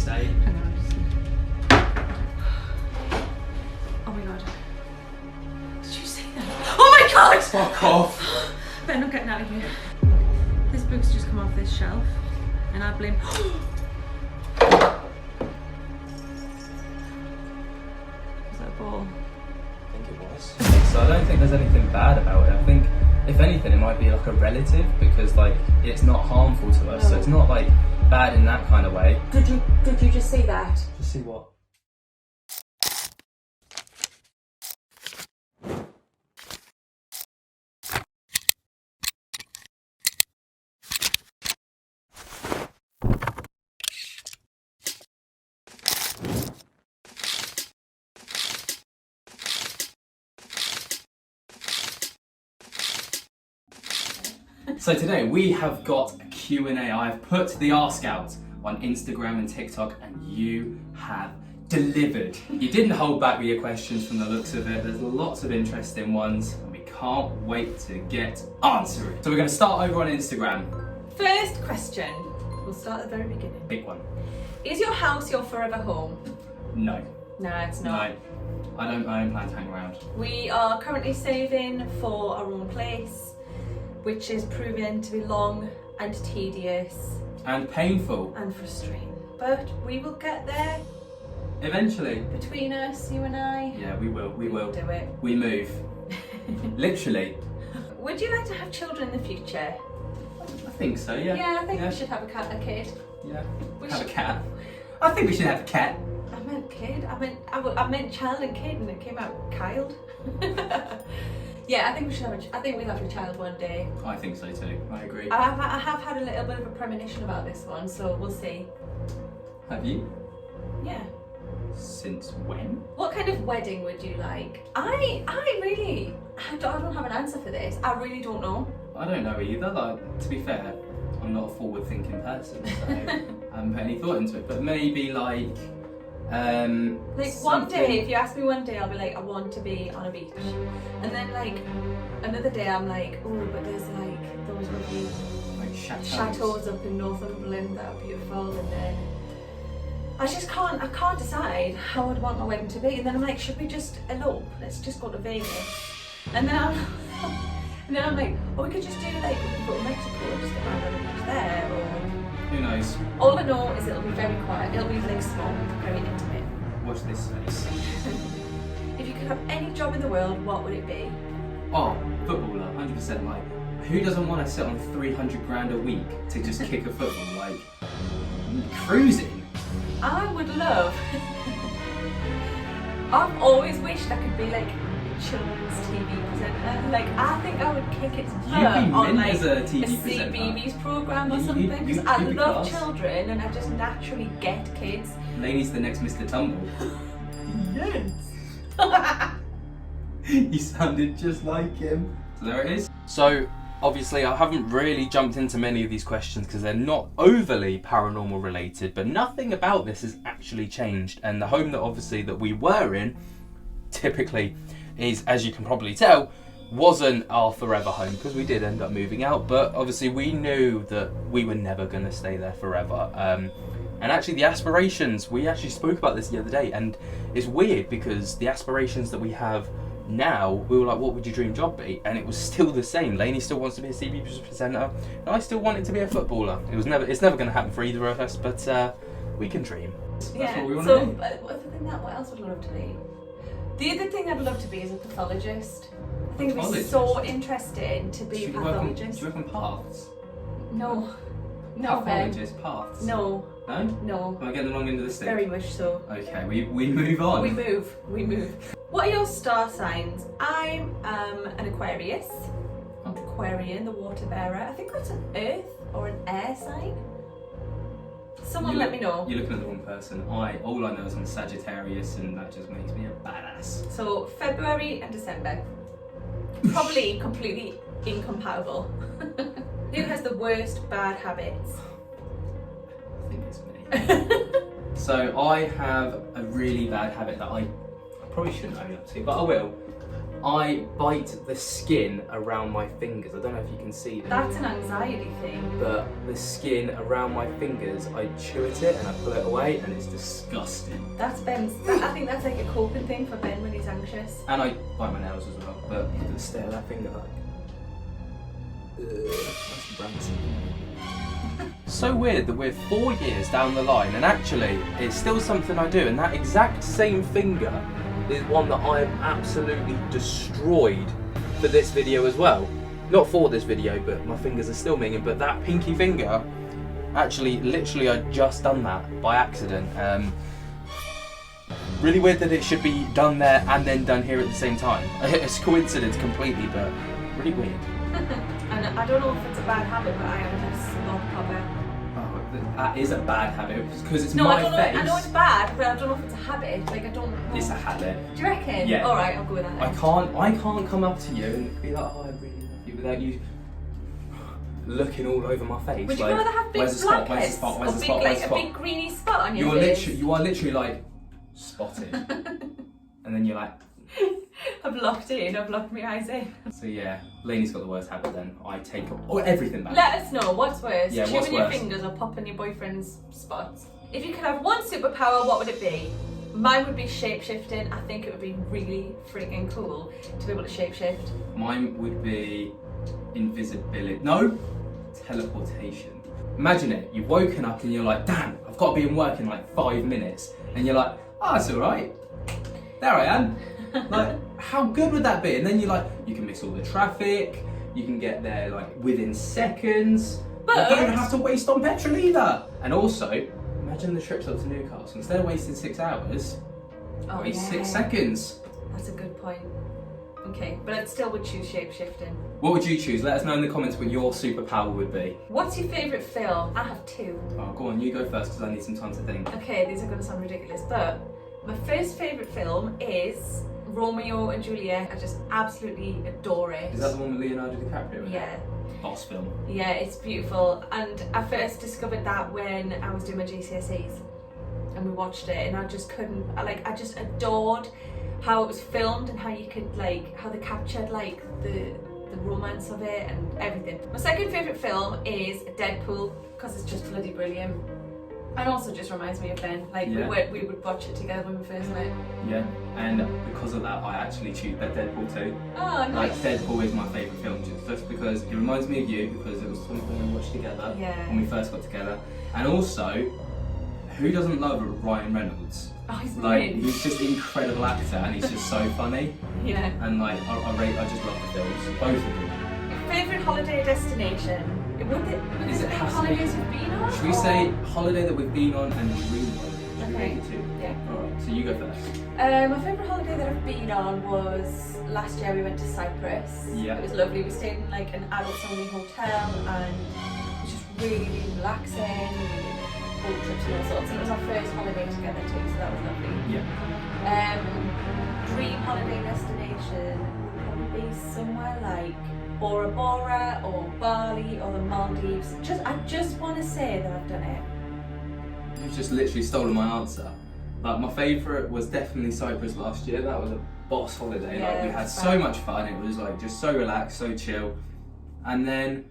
stay. Hang on, oh my god. Did you see that? Oh my god! Fuck off! Better not getting out of here. This book's just come off this shelf, and I blame. Was that a ball? I think it was. So I don't think there's anything bad about it. I think, if anything, it might be like a relative because like it's not harmful to us, so it's not like bad in that kind of way. Did you just see that? To see what? So today we have got a Q&A. I have put the ask out on Instagram and TikTok and you have delivered. You didn't hold back with your questions from the looks of it. There's lots of interesting ones and we can't wait to get answering. So we're going to start over on Instagram. First question. We'll start at the very beginning. Big one. Is your house your forever home? No. No, it's not. No. I don't plan to hang around. We are currently saving for our own place, which is proven to be long and tedious And painful. and frustrating. But we will get there. Eventually. Between us, you and I. Yeah, we will. We will. Do it. We move. Literally. Would you like to have children in the future? I think so, yeah. Yeah, I think we should have a kid. Yeah. We Have should- a cat. I think we should have a cat. I meant kid. I meant child and kid, and it came out child. Yeah, I think we should have I think we'll have a child one day. I think so too. I agree. I have had a little bit of a premonition about this one, so we'll see. Have you? Yeah. Since when? What kind of wedding would you like? I don't have an answer for this. I really don't know. I don't know either. Like, to be fair, I'm not a forward-thinking person, so I haven't put any thought into it. But maybe like one day, if you ask me one day, I'll be like, I want to be on a beach. And then like another day I'm like, oh, but there's like those lovely like chateaus up in Northumberland that are beautiful, and then I can't decide how I'd want my wedding to be. And then I'm like, should we just elope? Let's just go to Vegas. And then I'm like, oh, we could just do like, we could go to Mexico and just get married on a beach there, or Who knows? all I know is it'll be very quiet. It'll be like small, very intimate. Watch this space. If you could have any job in the world, what would it be? Oh, footballer, 100%. Like, who doesn't want to sit on 300 grand a week to just kick a football? Like, cruising. I would love. I've always wished I could be like a children's TV presenter. Like, I think I would kick its butt on like as a TV presenter. CBeebies program or You- something, you- because you'd I be love class. children and I just naturally get kids. Lainey's the next Mr. Tumble. Yes. You sounded just like him. So there it is. So obviously I haven't really jumped into many of these questions because they're not overly paranormal related, but nothing about this has actually changed. And the home that obviously that we were in typically is, as you can probably tell, wasn't our forever home because we did end up moving out, but obviously we knew that we were never going to stay there forever. And actually the aspirations, we actually spoke about this the other day, and it's weird because the aspirations that we have now, we were like, what would your dream job be? And it was still the same. Lainey still wants to be a CB presenter, and I still wanted to be a footballer. It's never going to happen for either of us, but we can dream. That's what we want to do. What else would I love to be? The other thing I'd love to be is a pathologist. I think it'd be Pathologist? so interesting to be a pathologist. Do you work on paths? No. No, Ben. Pathologist, paths? No. No? No. Am I getting the wrong end of the stick? Very much so. Okay, we move on. We move. What are your star signs? I'm an Aquarius. Aquarian, the water bearer. I think that's an earth or an air sign. Someone let me know. You're looking at the wrong person. All I know is I'm a Sagittarius, and that just makes me a badass. So February and December. Probably completely incompatible. Who has the worst bad habits? I think it's me. So I have a really bad habit that I probably shouldn't own up to, but I will. I bite the skin around my fingers. I don't know if you can see that. That's an anxiety thing. But the skin around my fingers, I chew at it and I pull it away, and it's disgusting. That's Ben's. I think that's like a coping thing for Ben when he's anxious. And I bite my nails as well. But you can stare at that finger like. That's rancid. So weird that we're 4 years down the line, and actually, it's still something I do. And that exact same finger is one that I am absolutely destroyed for this video as well. Not for this video, but my fingers are still minging. But that pinky finger, actually, literally, I just done that by accident. Really weird that it should be done there and then done here at the same time. It's coincidence completely, but really weird. And I don't know if it's a bad habit, but I am just not proper. Oh, that is a bad habit because it's no, my I don't know, face. I know it's bad, but I don't know if it's a habit. Like I don't know. It's a habit. Do you reckon? Yeah. All right, I'll go with that. I can't come up to you and be like, oh, I really love you, without you looking all over my face. Would you like, rather have big where's the spot? Where's the blackheads spot? Where's or the big, spot? like Where's the a spot? big greeny spot on your face? You are literally like spotted, and then you're like. I've locked in. I've locked my eyes in. So yeah, Lainey's got the worst habit then. I take everything back. Let us know what's worse, Yeah, chewing what's your worse? fingers or popping your boyfriend's spots. If you could have one superpower, what would it be? Mine would be shape-shifting. I think it would be really freaking cool to be able to shape-shift. Mine would be invisibility. No, teleportation. Imagine it. You've woken up and you're like, damn, I've got to be in work in like 5 minutes. And you're like, oh, that's all right. There I am. Like, how good would that be? And then you're like, you can miss all the traffic. You can get there like within seconds. But you don't have to waste on petrol either. And also, imagine the trips up to Newcastle. Instead of wasting 6 hours, waste 6 seconds. That's a good point. Okay, but I still would choose shape-shifting. What would you choose? Let us know in the comments what your superpower would be. What's your favourite film? I have two. Oh, go on, you go first because I need some time to think. Okay, these are going to sound ridiculous, but my first favourite film is Romeo and Juliet. I just absolutely adore it. Is that the one with Leonardo DiCaprio in it? Yeah. Boss film. Yeah, it's beautiful. And I first discovered that when I was doing my GCSEs. And we watched it and I just couldn't, I just adored how it was filmed and how you could how they captured the romance of it and everything. My second favourite film is Deadpool because it's just bloody brilliant. And also just reminds me of Ben. We would watch it together when we first met. Yeah, and because of that, I actually choose Deadpool too. Oh, nice. Deadpool is my favourite film just because it reminds me of you because it was something we watched together when we first got together. And also, who doesn't love Ryan Reynolds? Oh, he's brilliant. He's just an incredible actor and he's just so funny. Yeah. And I just love the films, both of them. Favourite holiday destination? Is it holidays we've been on? Should we say holiday that we've been on and dream holiday? Should we make it two? Yeah. Alright, so you go first. My favourite holiday that I've been on was last year we went to Cyprus. Yeah. It was lovely. We stayed in an adults only hotel and it was just really, really relaxing. We did boat trips and all sorts. And it was our first holiday together too, so that was lovely. Yeah. Dream holiday destination would probably be somewhere like Bora Bora or Bali or the Maldives. I just want to say that I've done it. You've just literally stolen my answer. My favourite was definitely Cyprus last year. That was a boss holiday. Yeah, we had so much fun. It was just so relaxed, so chill. And then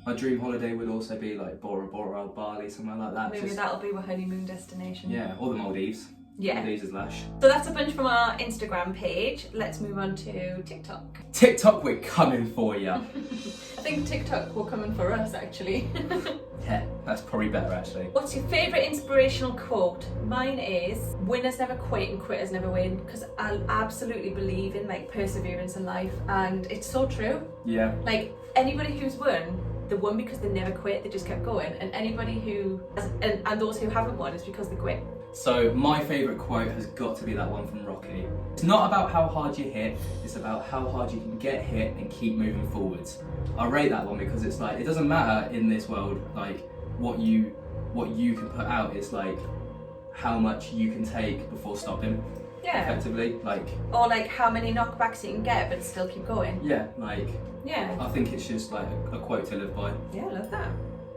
my dream holiday would also be Bora Bora or Bali, somewhere like that. Maybe that'll be our honeymoon destination. Yeah, or the Maldives. Yeah. Maldives is lush. So that's a bunch from our Instagram page. Let's move on to TikTok. TikTok, we're coming for you. I think TikTok will come in for us actually. Yeah, that's probably better actually. What's your favourite inspirational quote? Mine is, winners never quit and quitters never win, because I absolutely believe in perseverance in life and it's so true. Yeah. Anybody who's won, they won because they never quit, they just kept going. And anybody who, and those who haven't won is because they quit. So my favourite quote has got to be that one from Rocky. It's not about how hard you hit, it's about how hard you can get hit and keep moving forwards. I rate that one because it's it doesn't matter in this world what you can put out, it's how much you can take before stopping. Yeah. Effectively. Or how many knockbacks you can get but still keep going. Yeah, yeah. I think it's just a quote to live by. Yeah, I love that.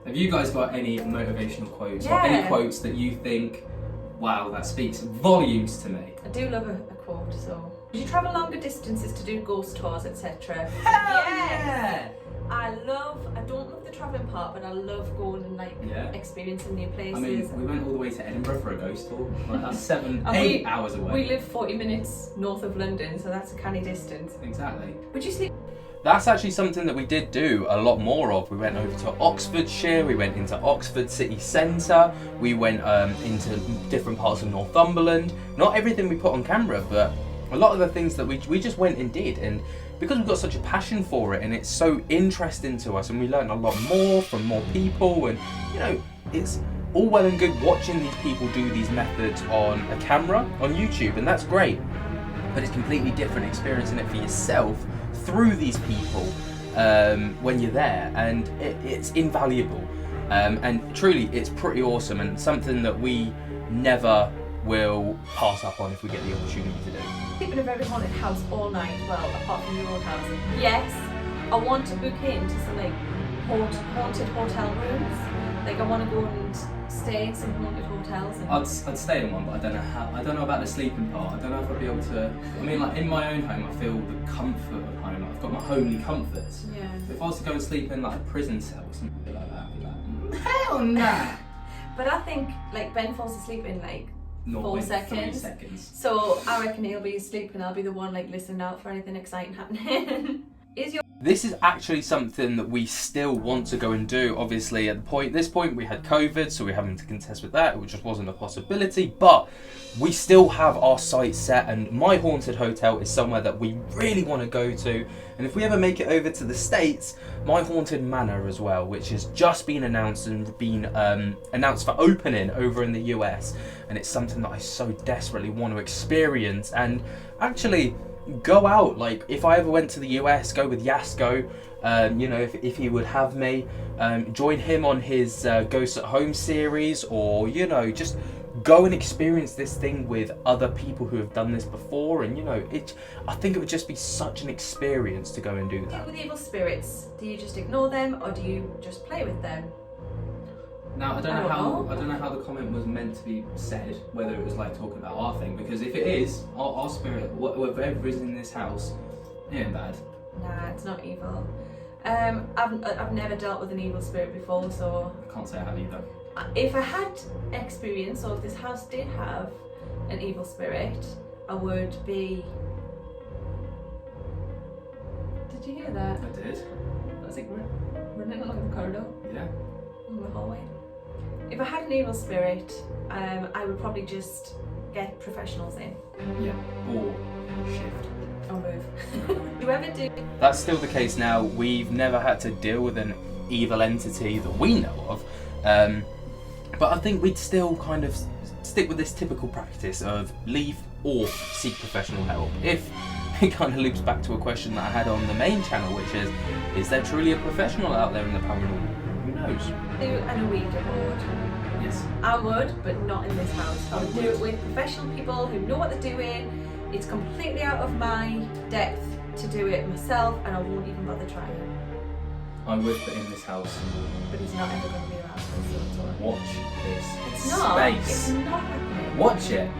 Have you guys got any motivational quotes or Yeah. any quotes that you think, wow, that speaks volumes to me? I do love a quote, so Did you travel longer distances to do ghost tours, etc.? Yeah! I don't love the travelling part, but I love going and like experiencing new places. I mean, we went all the way to Edinburgh for a ghost tour. Like, that's 8 hours away. We live 40 minutes north of London, so that's a canny distance. Exactly. Would you sleep? That's actually something that we did do a lot more of. We went over to Oxfordshire, we went into Oxford city centre, we went into different parts of Northumberland. Not everything we put on camera, but a lot of the things that we just went and did. And because we've got such a passion for it and it's so interesting to us, and we learned a lot more from more people, and you know, it's all well and good watching these people do these methods on a camera on YouTube, and that's great, but it's completely different experiencing it for yourself through these people when you're there, and it's invaluable, and truly it's pretty awesome, and something that we never will pass up on if we get the opportunity to do. Sleep in a very haunted house all night, well, apart from your own house. Yes, I want to book into some like haunted hotel rooms. Like I want to go and stay in some haunted hotels. And I'd stay in one, but I don't know how. I don't know about the sleeping part. I don't know if I'd be able to. I mean, like in my own home, I feel the comfort of home. I've got my homely comforts. Yeah. If I was to go and sleep in like a prison cell or something like that, I'd be like, hell nah. But I think like Ben falls asleep in like 4 seconds. 3 seconds. So I reckon he'll be asleep and I'll be the one like listening out for anything exciting happening. This is actually something that we still want to go and do. Obviously, at this point, we had COVID, so we're having to contest with that, which just wasn't a possibility. But we still have our sights set, and my haunted hotel is somewhere that we really want to go to. And if we ever make it over to the States, my haunted manor as well, which has just been announced and been announced for opening over in the US, and it's something that I so desperately want to experience and actually go out. Like if I ever went to the US, go with Yasko, you know, if he would have me, join him on his Ghosts at Home series, or you know, just go and experience this thing with other people who have done this before. And you know, I think it would just be such an experience to go and do that. With evil spirits, do you just ignore them or do you just play with them? Now I don't know how the comment was meant to be said, whether it was like talking about our thing, because if it is, our spirit, whatever is in this house, it ain't bad. Nah, it's not evil. I've never dealt with an evil spirit before, so I can't say I have either. If I had experience, or if this house did have an evil spirit, I would be... Did you hear that? I did. I was like running along the corridor. Yeah. In the hallway. If I had an evil spirit, I would probably just get professionals in. Yeah. Or shift. Or move. Do you ever do? That's still the case now. We've never had to deal with an evil entity that we know of. But I think we'd still kind of stick with this typical practice of leave or seek professional help. If it kind of loops back to a question that I had on the main channel, which is there truly a professional out there in the paranormal? Who knows? Do an Ouija board. Yes. I would, but not in this house. I would do would. it with professional people who know what they're doing. It's completely out of my depth to do it myself, and I won't even bother trying. I would, but in this house. But he's not ever going to be around for this. Watch this It's not. space. It's not happening. Watch it.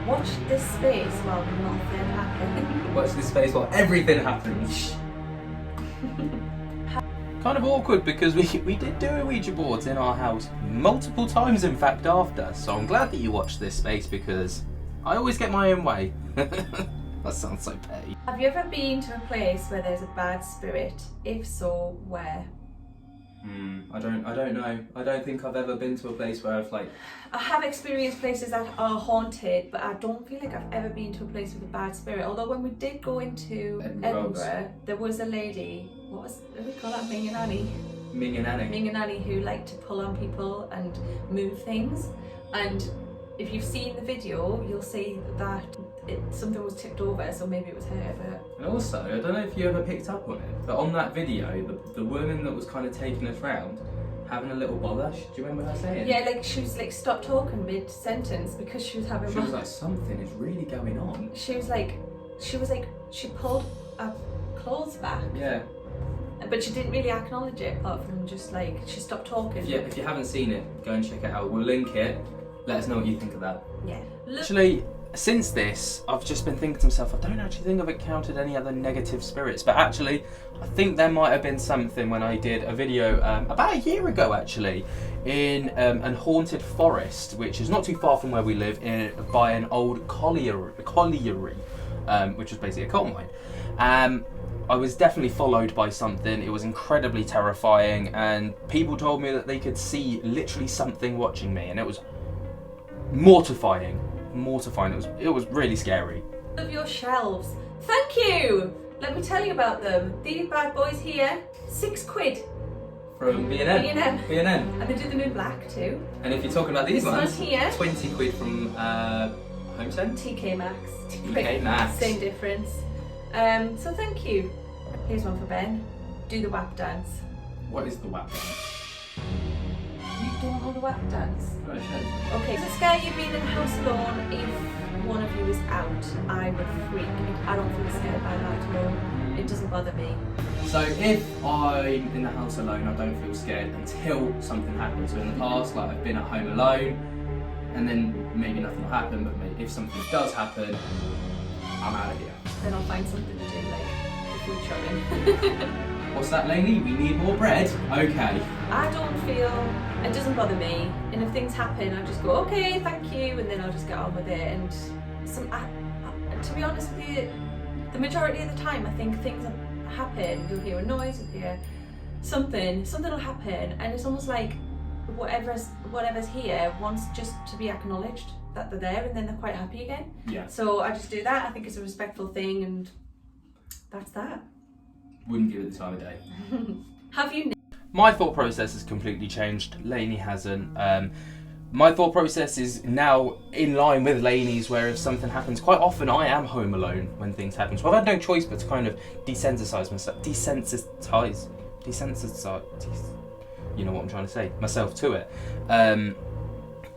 Watch this space while nothing happens. Watch this space while everything happens. Kind of awkward because we did do Ouija boards in our house multiple times, in fact, after. So I'm glad that you watched this space because I always get my own way. That sounds so petty. Have you ever been to a place where there's a bad spirit? If so, where? I don't know. I don't think I've ever been to a place where I've like... I have experienced places that are haunted, but I don't feel like I've ever been to a place with a bad spirit. Although when we did go into Edinburgh, there was a lady, what do we call that, Ming and Annie? Ming and Annie. Ming and Annie, who liked to pull on people and move things. And if you've seen the video, you'll see that something was tipped over, so maybe it was her. But... And also, I don't know if you ever picked up on it, but on that video, the woman that was kind of taking us round, having a little bother, do you remember her saying? Yeah, like she was like, stop talking mid-sentence because she was having... She was like, something is really going on. She pulled her clothes back. Yeah. But she didn't really acknowledge it, apart from just like, she stopped talking. Yeah, if you haven't seen it, go and check it out. We'll link it. Let us know what you think of that. Yeah. Actually, since this, I've just been thinking to myself, I don't actually think I've encountered any other negative spirits, but actually, I think there might have been something when I did a video about a year ago, actually, in an haunted forest, which is not too far from where we live, by an old colliery, which was basically a coal mine. I was definitely followed by something. It was incredibly terrifying, and people told me that they could see literally something watching me, and it was mortifying. It was really scary. Of your shelves. Thank you. Let me tell you about them. These bad boys here, £6 From B&M. B&M. And they do them in black too. And if you're talking about these ones, one here, £20 from HomeSense. TK Maxx. TK Maxx. Same difference. So thank you. Here's one for Ben. Do the WAP dance. What is the WAP dance? You don't know the WAP dance? Right, sure. Okay. Does it scare you being in the house alone if one of you is out? I would freak. I don't feel scared by that at all. It doesn't bother me. So if I'm in the house alone, I don't feel scared until something happens. So in the past, like I've been at home alone, and then maybe nothing will happen, but maybe if something does happen, I'm out of here. Then I'll find something to do, like the food shopping. What's that, Lainey? We need more bread? Okay. I don't feel, it doesn't bother me, and if things happen I just go, okay, thank you, and then I'll just get on with it. And to be honest with you, the majority of the time I think things happen, you'll hear a noise, you'll hear something will happen, and it's almost like whatever's here wants just to be acknowledged that they're there, and then they're quite happy again. Yeah. So I just do that. I think it's a respectful thing, and that's that. Wouldn't give it the time of day. Have you? My thought process has completely changed. Lainey hasn't. My thought process is now in line with Lainey's, where if something happens, quite often I am home alone when things happen. So I've had no choice but to kind of desensitize myself, desensitize, you know what I'm trying to say, myself to it.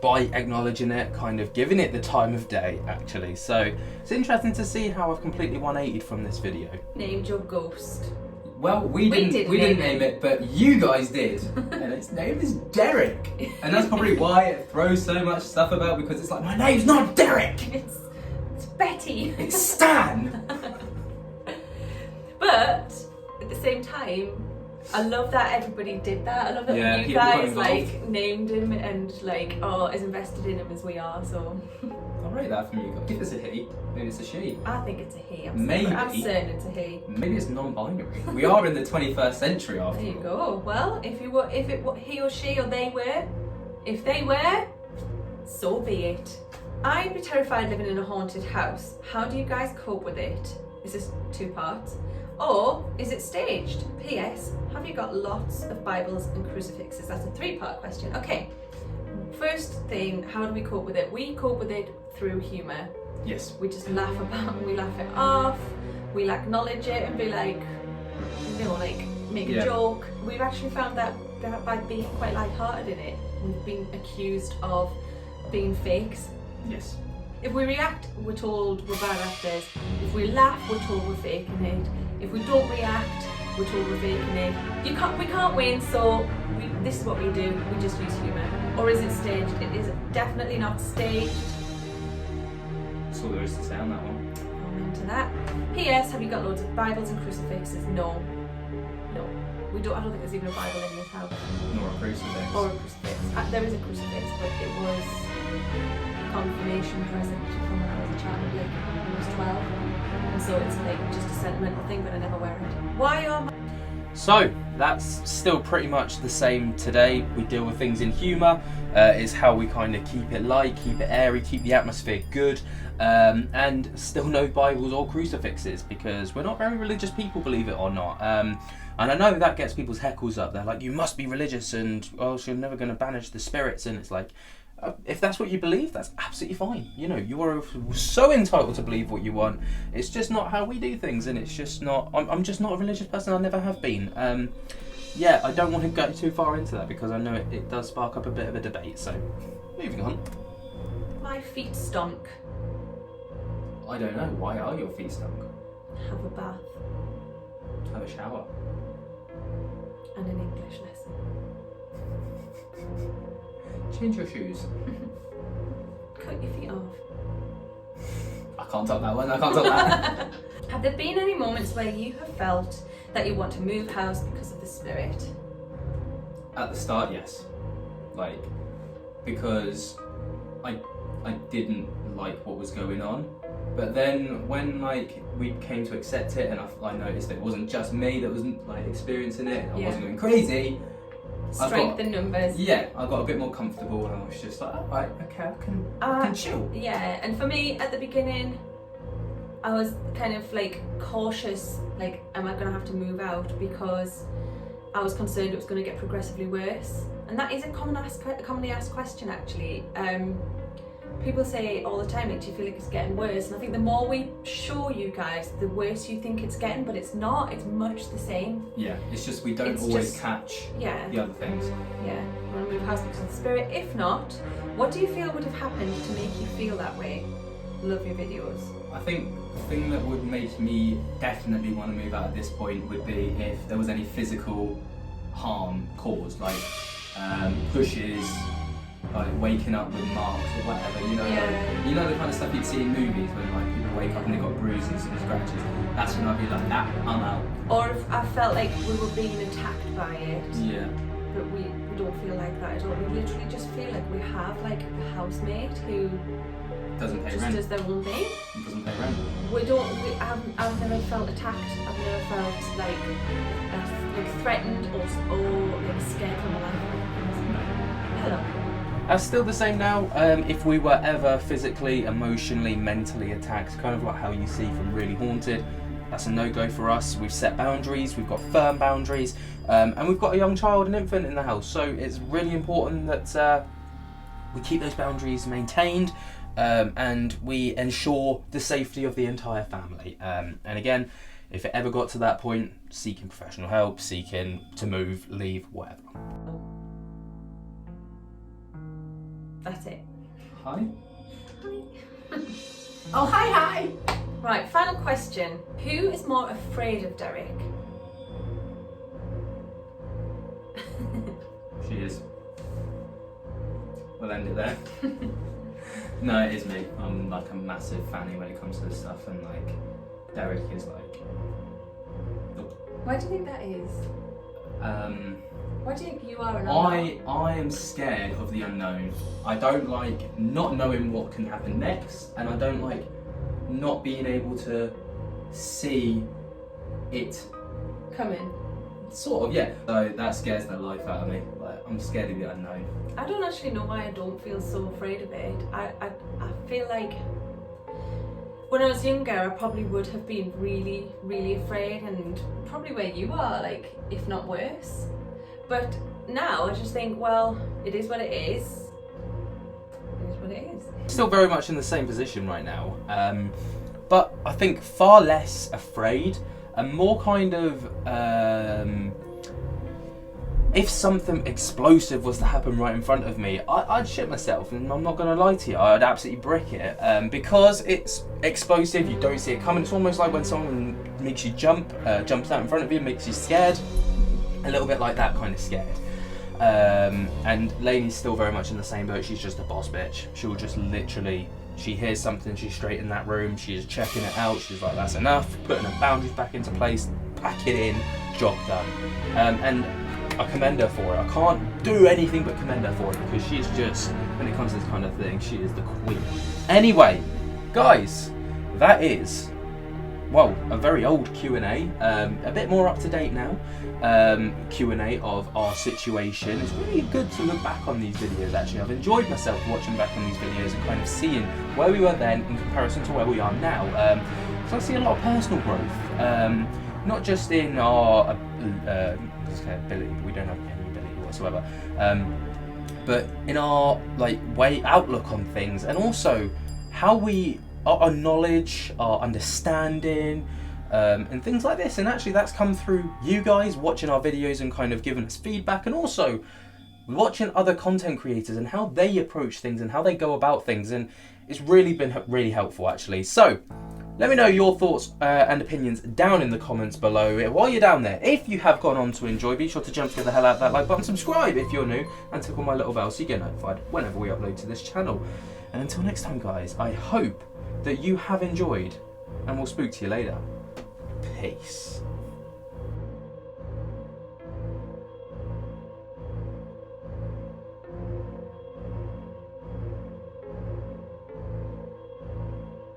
By acknowledging it, kind of giving it the time of day, actually. So it's interesting to see how I've completely 180'd from this video. Named your ghost. Well, we didn't name it, but you guys did. And its name is Derek. And that's probably why it throws so much stuff about, because it's like, my name's not Derek! It's Betty. It's Stan! But at the same time, I love that everybody did that. I love that you guys like named him and like as invested in him as we are. So I'll rate that from you guys. If it's a he, maybe it's a she. I think it's a he. I'm certain it's a he. Maybe it's non-binary. We are in the 21st century after all. There you go. Well, if he or she or they were, if they were, so be it. I'd be terrified living in a haunted house. How do you guys cope with it? Is this 2 parts? Or is it staged? P.S. Have you got lots of Bibles and crucifixes? That's a 3-part question. Okay. First thing, how do we cope with it? We cope with it through humour. Yes. We just laugh it off. We'll acknowledge it and be like, make a joke. We've actually found that by being quite light-hearted in it, we've been accused of being fakes. Yes. If we react, we're told we're bad actors. If we laugh, we're told we're faking it. If we don't react, we're told we're faking it. We can't win, so this is what we do. We just use humour. Or is it staged? It is definitely not staged. That's all there is to say on that one. I'm into that. P.S. Have you got loads of Bibles and crucifixes? No. We don't. I don't think there's even a Bible in this house. Nor a crucifix. Or a crucifix. There is a crucifix, but it was a confirmation present from when I was a child, like when I was 12. And so it's like just a sentimental thing, but I never wear it. Why are my... So that's still pretty much the same today. We deal with things in humour. Is how we kind of keep it light, keep it airy, keep the atmosphere good, and still no Bibles or crucifixes, because we're not very religious people, believe it or not. And I know that gets people's heckles up. They're like, you must be religious, and so you're never going to banish the spirits. And it's like, if that's what you believe, that's absolutely fine. You know, you are so entitled to believe what you want. It's just not how we do things, and it's just not. I'm just not a religious person. I never have been. Yeah, I don't want to go too far into that, because I know it does spark up a bit of a debate. So, moving on. My feet stunk. I don't know. Why are your feet stunk? Have a bath. Have a shower. And an English lesson. Change your shoes. Cut your feet off. can't top that one, I can't top that. Have there been any moments where you have felt that you want to move house because of the spirit? At the start, yes. Like, because I didn't like what was going on. But then when like we came to accept it and I noticed that it wasn't just me that was like experiencing it, I wasn't going crazy. Strength in numbers. Yeah, I got a bit more comfortable and I was just like, alright, okay, I can chill. Yeah, and for me at the beginning, I was kind of like cautious, like, am I going to have to move out? Because I was concerned it was going to get progressively worse. And that is a commonly asked question actually. People say all the time, like, do you feel like it's getting worse? And I think the more we show you guys, the worse you think it's getting, but it's not, it's much the same. Yeah, it's just we don't always catch the other things. Yeah, we want to move house because of the spirit. If not, what do you feel would have happened to make you feel that way? Love your videos. I think the thing that would make me definitely want to move out at this point would be if there was any physical harm caused, like pushes, like waking up with marks or whatever, you know, you know the kind of stuff you'd see in movies when like people wake up and they've got bruises and scratches. That's when I'd be like, nah, I'm out. Or if I felt like we were being attacked by it. Yeah. But we don't feel like that at all. We literally just feel like we have like a housemate who doesn't pay just rent. does their own thing. Doesn't pay rent. I've never felt attacked. I've never felt like threatened or like scared for my life. Hello. That's still the same now. If we were ever physically, emotionally, mentally attacked, kind of like how you see from Really Haunted, that's a no-go for us. We've set boundaries, we've got firm boundaries, and we've got a young child, an infant in the house, so it's really important that we keep those boundaries maintained, and we ensure the safety of the entire family. And again, if it ever got to that point, seeking professional help, seeking to move, leave, whatever. That's it. Hi. Hi. Oh, hi. Right, final question. Who is more afraid of Derek? She is. We'll end it there. No, it is me. I'm like a massive fanny when it comes to this stuff, and like Derek is like. Why do you think that is? Why do you think you are an unknown? I am scared of the unknown. I don't like not knowing what can happen next, and I don't like not being able to see it coming. Sort of, yeah. So that scares the life out of me. Like, I'm scared of the unknown. I don't actually know why I don't feel so afraid of it. I feel like when I was younger, I probably would have been really, really afraid, and probably where you are, like, if not worse. But now I just think, well, it is what it is. It is what it is. Still very much in the same position right now, but I think far less afraid and more kind of if something explosive was to happen right in front of me, I'd shit myself, and I'm not going to lie to you, I'd absolutely brick it, because it's explosive, you don't see it coming. It's almost like when someone makes you jumps out in front of you, makes you scared, a little bit like that kind of scared. And Lainey's still very much in the same boat. She's just a boss bitch. She'll just literally, she hears something, she's straight in that room, she's checking it out, she's like, that's enough, putting her boundaries back into place, pack it in, job done. And I commend her for it. I can't do anything but commend her for it, because she's just, when it comes to this kind of thing, she is the queen. Anyway, guys, that is, well, a very old Q&A, a bit more up to date now. Q&A of our situation. It's really good to look back on these videos actually. I've enjoyed myself watching back on these videos and kind of seeing where we were then in comparison to where we are now. So I see a lot of personal growth, not just in our ability, we don't have any ability whatsoever, but in our outlook on things, and also how we, our knowledge, our understanding, and things like this. And actually that's come through you guys watching our videos and kind of giving us feedback, and also watching other content creators and how they approach things and how they go about things, and it's really been really helpful actually. So let me know your thoughts and opinions down in the comments below. While you're down there, if you have gone on to enjoy, be sure to jump to the hell out of that like button, subscribe if you're new, and tickle my little bell so you get notified whenever we upload to this channel. And until next time guys, I hope that you have enjoyed, and we'll speak to you later. Peace.